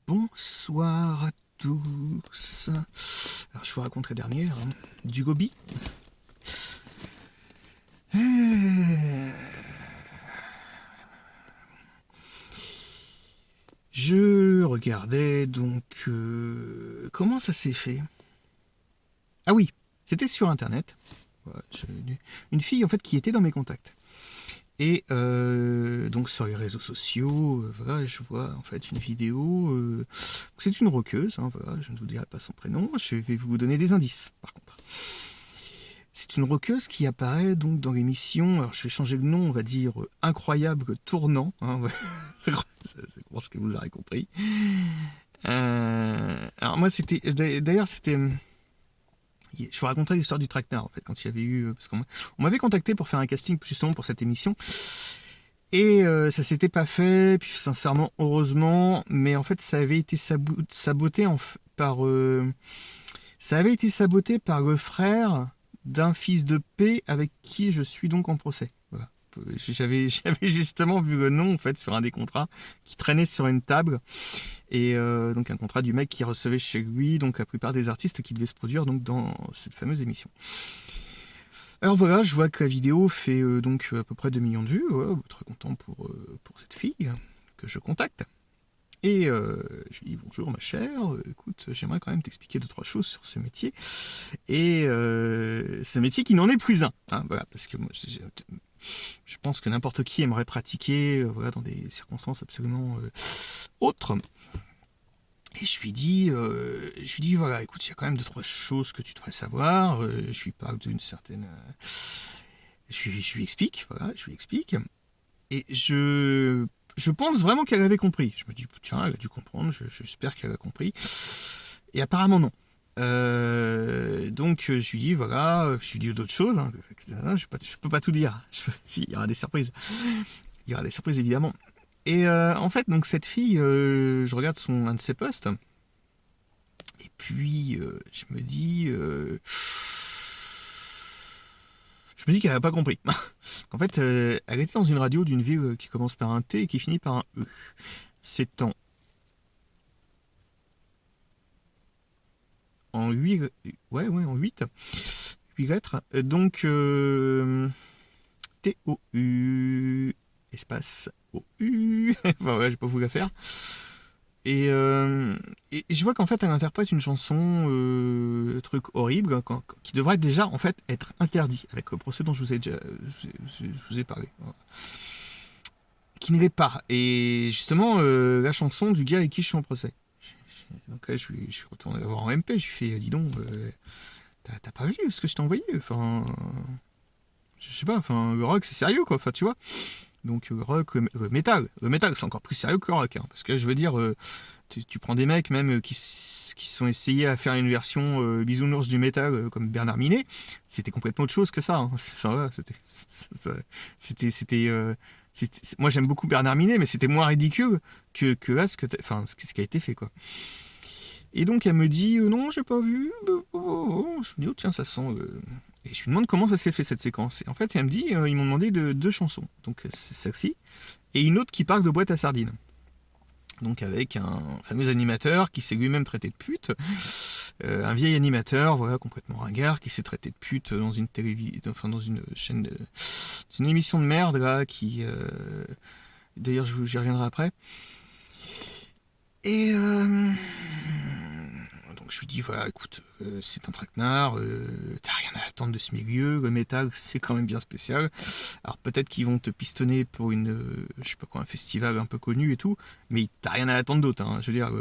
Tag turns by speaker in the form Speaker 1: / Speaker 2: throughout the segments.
Speaker 1: Bonsoir à tous. Alors, je vous raconterai dernière, du Gobi. Je regardais donc comment ça s'est fait. Ah oui, c'était sur internet. Ouais, une fille en fait qui était dans mes contacts. Et donc sur les réseaux sociaux, voilà, je vois en fait une vidéo. C'est une rockeuse, hein, voilà, je ne vous dirai pas son prénom. Je vais vous donner des indices, par contre. C'est une rockeuse qui apparaît donc dans l'émission. Alors je vais changer le nom, on va dire Incroyable Tournant. Hein, ouais. c'est ce que vous aurez compris. Alors moi c'était, d'ailleurs c'était. Je vous raconterai l'histoire du traquenard en fait quand il y avait eu parce qu'on m'avait contacté pour faire un casting justement pour cette émission. Et ça s'était pas fait, puis sincèrement, heureusement, mais en fait ça avait été saboté ça avait été saboté par le frère d'un fils de paix avec qui je suis donc en procès. Voilà. J'avais justement vu le nom en fait sur un des contrats qui traînait sur une table et donc un contrat du mec qui recevait chez lui donc la plupart des artistes qui devaient se produire donc dans cette fameuse émission. Alors voilà, je vois que la vidéo fait donc à peu près 2 millions de vues. Ouais, très content pour cette fille que je contacte. Et je lui dis bonjour ma chère, écoute, j'aimerais quand même t'expliquer 2-3 choses sur ce métier. Et ce métier qui n'en est plus un. Hein, voilà, parce que moi, je pense que n'importe qui aimerait pratiquer voilà, dans des circonstances absolument autres. Et je lui dis voilà, écoute, il y a quand même 2-3 choses que tu devrais savoir. Je lui parle d'une certaine. Je lui explique, voilà, je lui explique. Et je pense vraiment qu'elle avait compris. Je me dis, tiens, elle a dû comprendre, j'espère qu'elle a compris. Et apparemment, non. Donc, je lui dis, voilà, je lui dis d'autres choses. Hein, je peux pas tout dire. Si, il y aura des surprises. Il y aura des surprises, évidemment. Et en fait, donc, cette fille, je regarde un de ses posts. Et puis, je me dis qu'elle n'a pas compris. En fait, elle était dans une radio d'une ville qui commence par un T et qui finit par un E. C'est en 8. Ouais, en 8. 8 lettres. Donc, T-O-U. Espace O-U. Enfin, ouais, je vais pas vous la faire. Et, je vois qu'en fait, elle interprète une chanson, truc horrible, qui devrait déjà, en fait, être interdit avec le procès dont je vous ai déjà, je vous ai parlé. Voilà. Qui ne l'est pas. Et justement, la chanson du gars avec qui je suis en procès. Donc là, je suis retourné la voir en MP. Je lui fais, dis donc, t'as pas vu ce que je t'ai envoyé? Enfin, je sais pas. Enfin, le rock, c'est sérieux, quoi. Enfin, tu vois. Donc le rock, le métal, c'est encore plus sérieux que le rock, hein, parce que je veux dire, tu prends des mecs même qui sont essayés à faire une version bisounours du métal comme Bernard Minet, c'était complètement autre chose que ça. Hein. Enfin, voilà, c'était, moi j'aime beaucoup Bernard Minet, mais c'était moins ridicule que là ce qui a été fait quoi. Et donc elle me dit non j'ai pas vu. Je me dis oh tiens ça sent. Et je lui demande comment ça s'est fait cette séquence. Et en fait elle me dit ils m'ont demandé deux chansons. Donc c'est celle-ci et une autre qui parle de boîte à sardines. Donc avec un fameux animateur qui s'est lui-même traité de pute, un vieil animateur, voilà, complètement ringard, qui s'est traité de pute dans une dans une chaîne, une émission de merde là, qui, d'ailleurs j'y reviendrai après. Et donc je lui dis voilà écoute c'est un traquenard, t'as rien à attendre de ce milieu, le métal c'est quand même bien spécial. Alors peut-être qu'ils vont te pistonner pour je sais pas quoi, un festival un peu connu et tout, mais t'as rien à attendre d'autre. Hein. Je veux dire,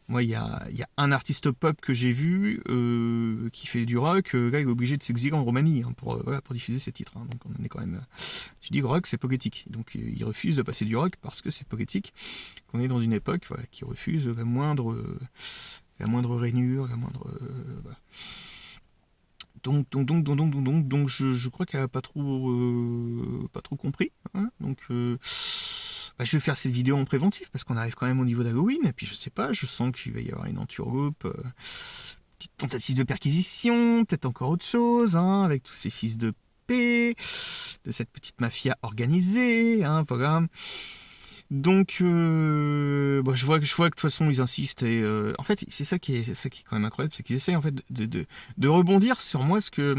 Speaker 1: moi il y a un artiste pop que j'ai vu qui fait du rock, là il est obligé de s'exiler en Roumanie hein, pour diffuser ses titres. Hein. Donc on est quand même. Je dis que rock c'est politique, donc il refuse de passer du rock parce que c'est politique. Qu'on est dans une époque voilà, qui refuse la moindre rainure, la moindre. Voilà. Donc, je crois qu'elle a pas trop compris. Hein, donc, je vais faire cette vidéo en préventif parce qu'on arrive quand même au niveau d'Halloween. Et puis, je sais pas, je sens qu'il va y avoir une entourloupe, petite tentative de perquisition, peut-être encore autre chose, hein, avec tous ces fils de paix, de cette petite mafia organisée, hein, voilà. Donc, bah, je vois que de toute façon ils insistent et en fait c'est ça qui est quand même incroyable, c'est qu'ils essayent en fait de rebondir sur moi ce que,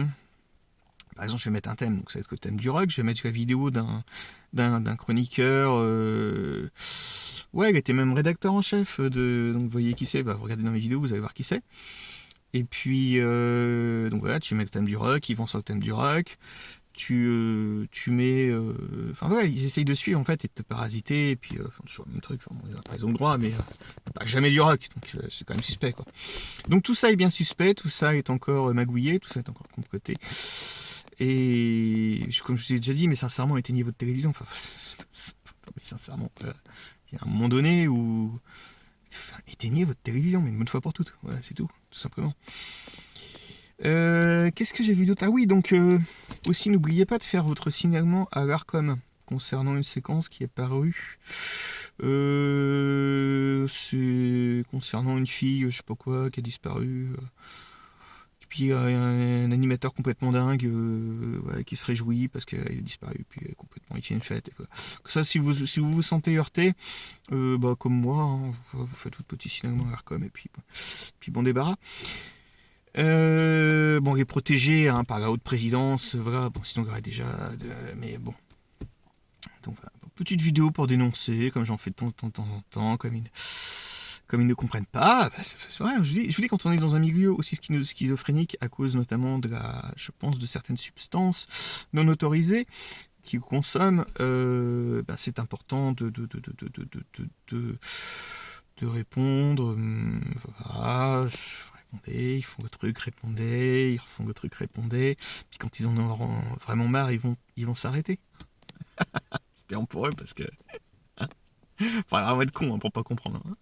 Speaker 1: par exemple, je vais mettre un thème, donc ça va être le thème du rock, je vais mettre la vidéo d'un chroniqueur, ouais, il était même rédacteur en chef donc vous voyez qui c'est, bah, vous regardez dans mes vidéos, vous allez voir qui c'est. Et puis, donc voilà, tu mets le thème du rock, ils vont sur le thème du rock, tu mets, enfin voilà, ils essayent de suivre en fait et de te parasiter, et puis, enfin, toujours le même truc, enfin, bon, ils ont le droit, mais pas jamais du rock, donc c'est quand même suspect, quoi. Donc tout ça est bien suspect, tout ça est encore magouillé, tout ça est encore comploté. Et comme je vous ai déjà dit, mais sincèrement, éteignez votre télévision. Enfin, mais sincèrement, il y a un moment donné où enfin, éteignez votre télévision, mais une bonne fois pour toutes. Voilà, c'est tout simplement. Qu'est-ce que j'ai vu d'autre? Ah oui, donc aussi n'oubliez pas de faire votre signalement à l'Arcom concernant une séquence qui est parue. C'est concernant une fille, je sais pas quoi, qui a disparu. Puis un animateur complètement dingue ouais, qui se réjouit parce qu'il a disparu, puis complètement il fait une fête. Et voilà. Ça, si vous vous sentez heurté, bah, comme moi, hein, vous faites votre petit signalement à l'Arcom et puis bon débarras. Bon, il est protégé hein, par la haute présidence, voilà. Bon, sinon il y aurait déjà. Mais bon. Donc voilà. Petite vidéo pour dénoncer, comme j'en fais de temps en temps, comme ils ne comprennent pas, bah, c'est vrai, je vous dis, quand on est dans un milieu aussi schizophrénique, à cause notamment de je pense, de certaines substances non autorisées qu'ils consomment, bah, c'est important de répondre. Voilà, répondez, ils font le truc, répondez, ils refont le truc, répondez. Puis quand ils en auront vraiment marre, ils vont s'arrêter. C'est bien pour eux parce que. Enfin, vraiment être con hein, pour pas comprendre. Hein.